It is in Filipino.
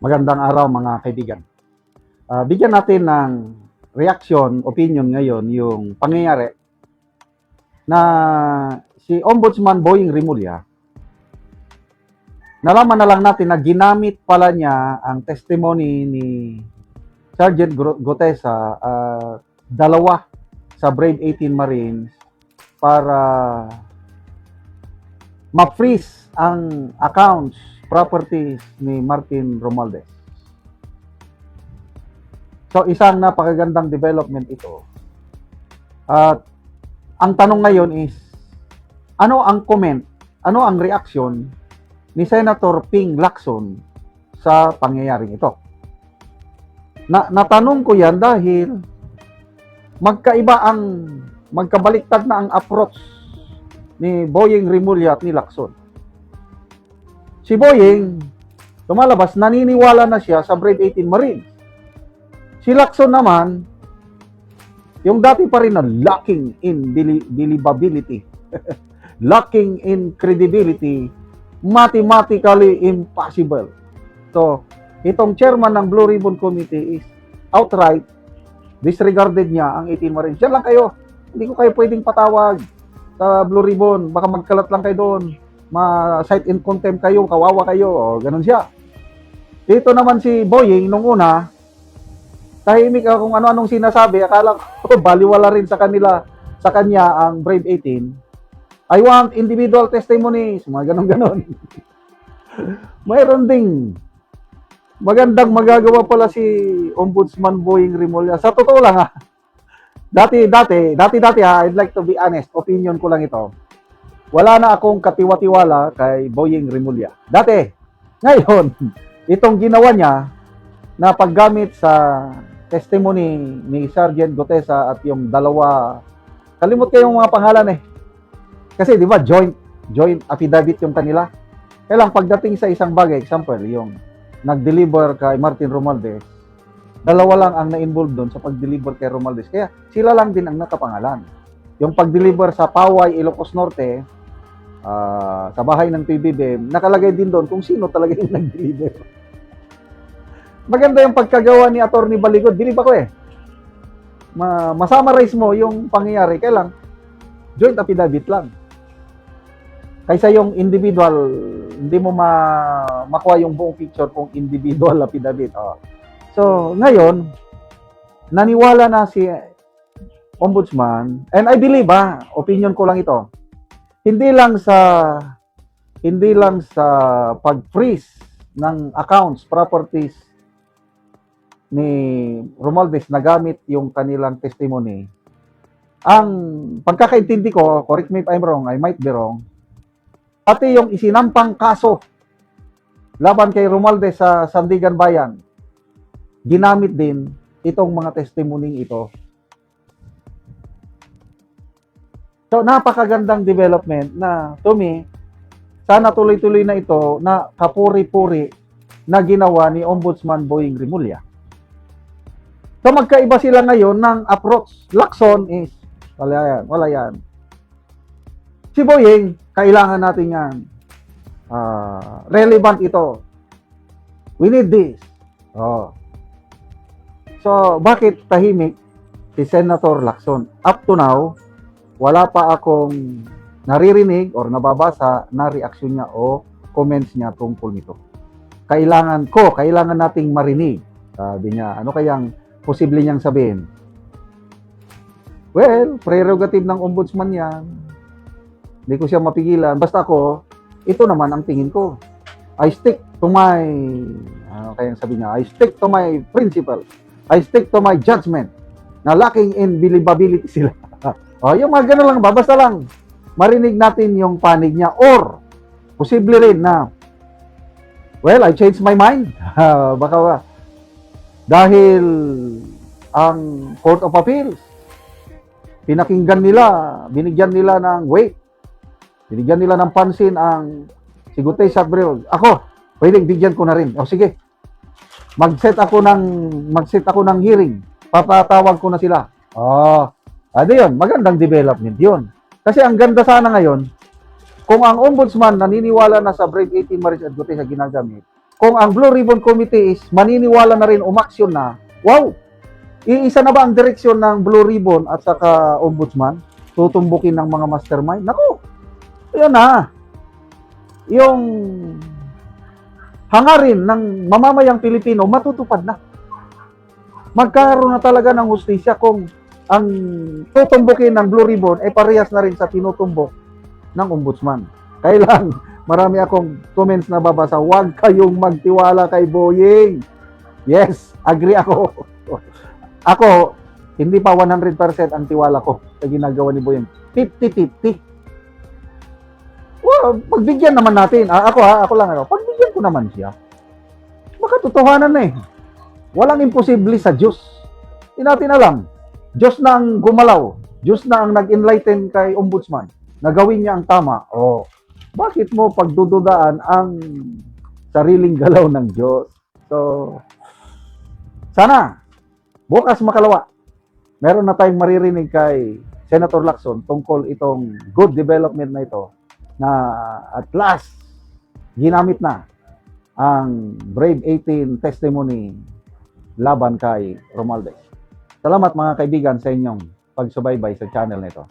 Magandang araw mga kaibigan. Bigyan natin ng reaction, opinion ngayon yung pangyayari na si Ombudsman Boying Rimulya, nalaman na lang natin na ginamit pala niya ang testimony ni Sergeant Gutesa, dalawa sa Brave 18 Marines para ma-freeze ang accounts, properties ni Martin Romualdez. So, isang napakagandang development ito. At ang tanong ngayon is, ano ang comment, ano ang reaction ni Senator Ping Lacson sa pangyayaring ito? Natanong ko yan dahil magkabaliktad na ang approach ni Boying Rimulya at ni Lacson. Si Boying, lumalabas, naniniwala na siya sa Brave 18 Marines. Si Lacson naman, yung dati pa rin na lacking in believability, lacking in credibility, mathematically impossible. So, itong chairman ng Blue Ribbon Committee is outright disregarded niya ang 18 Marines. Yan lang kayo. Hindi ko kayo pwedeng patawag sa Blue Ribbon. Baka magkalat lang kayo doon. Ma-cite in contempt kayo, kawawa kayo. O, ganun siya. Dito naman si Boying, nung una, tahimik kung ano-anong sinasabi. Akala ko, baliwala rin sa kanya ang Brave 18. I want individual testimonies. Mga ganun-ganun. Mayroon ding magandang magagawa pala si Ombudsman Boying Rimulya. Sa totoo lang Dati I'd like to be honest, opinion ko lang ito. Wala na akong katiwa-tiwala kay Boying Rimulya. Dati. Ngayon, itong ginawa niya na paggamit sa testimony ni Sergeant Gutesa at yung dalawa, kalimot ko yung mga pangalan Kasi di ba joint affidavit yung kanila. Kailang pagdating sa isang bagay, example, yung nag-deliver kay Martin Romualdez, dalawa lang ang na-involve doon sa pag-deliver kay Romualdez. Kaya sila lang din ang nakapangalan. Yung pag-deliver sa Paway, Ilocos Norte, sa bahay ng PBB, nakalagay din doon kung sino talaga yung nag-deliver. Maganda yung pagkagawa ni Attorney Baligod. Bilib ako Masummarize mo yung pangyayari. Kailang joint affidavit lang. Kaysa yung individual, hindi mo makuha yung buong picture kung individual affidavit. So, ngayon, naniwala na si Ombudsman, and I believe, opinion ko lang ito, hindi lang sa pag-freeze ng accounts, properties ni Romualdez na gamit yung kanilang testimony. Ang pagkakaintindi ko, correct me if I'm wrong, I might be wrong, pati yung isinampang kaso laban kay Romualdez sa Sandigan Bayan, ginamit din itong mga testimony ito. So, napakagandang development na, to me, sana tuloy-tuloy na ito na kapuri-puri na ginawa ni Ombudsman Boying Rimulya. So, magkaiba sila ngayon ng approach. Lacson is, wala yan. Si Boying, kailangan natin yan. Relevant ito. We need this. So, bakit tahimik si Senator Lacson? Up to now, wala pa akong naririnig or nababasa na reaksyon niya o comments niya tungkol nito. Kailangan nating marinig. Sabi niya, ano kayang posible niyang sabihin? Well, prerogative ng ombudsman yan. Hindi ko siya mapigilan. Basta ako, ito naman ang tingin ko. I stick to my, ano kayang sabi niya? I stick to my principle. I stick to my judgment na lacking in believability sila. Yung mga ganun lang ba? Basta lang marinig natin yung panig niya. Or, posible rin na, well, I changed my mind. Baka dahil ang Court of Appeals, pinakinggan nila, binigyan nila ng weight, binigyan nila ng pansin ang si Gutesa at Bril. Ako, pwedeng bigyan ko na rin. Sige, mag-set ako ng hearing. Papatawag ko na sila. Yun, magandang development yun. Kasi ang ganda sana ngayon, kung ang ombudsman naniniwala na sa Brave 18 Marines at Gutesa ginagamit, kung ang Blue Ribbon Committee is maniniwala na rin, umaksyon na, wow, iisa na ba ang direksyon ng Blue Ribbon at saka Ombudsman? Tutumbukin ng mga mastermind? Naku, yun na. Yung hangarin ng mamamayang Pilipino, matutupad na. Magkaroon na talaga ng hustisya kung ang tutumbukin ng Blue Ribbon ay parehas na rin sa tinutumbok ng Ombudsman. Kailan, marami akong comments na babasa, huwag kayong magtiwala kay Boying. Yes, agree ako. Ako, hindi pa 100% ang tiwala ko sa ginagawa ni Boying. 50-50. Well, pagbigyan naman natin. Ako lang. Pagbigyan ko naman siya. Baka totohanan na eh. Walang imposible sa Diyos. Hindi natin alam. Diyos na ang gumalaw. Diyos na ang nag-enlighten kay Ombudsman. Nagawin niya ang tama. Oh, bakit mo pagdududaan ang sariling galaw ng Diyos? So, sana, bukas makalawa, meron na tayong maririnig kay Senator Lacson tungkol itong good development na ito na at last, ginamit na ang Brave 18 testimony laban kay Romualdez. Salamat mga kaibigan sa inyong pagsubaybay sa channel nito.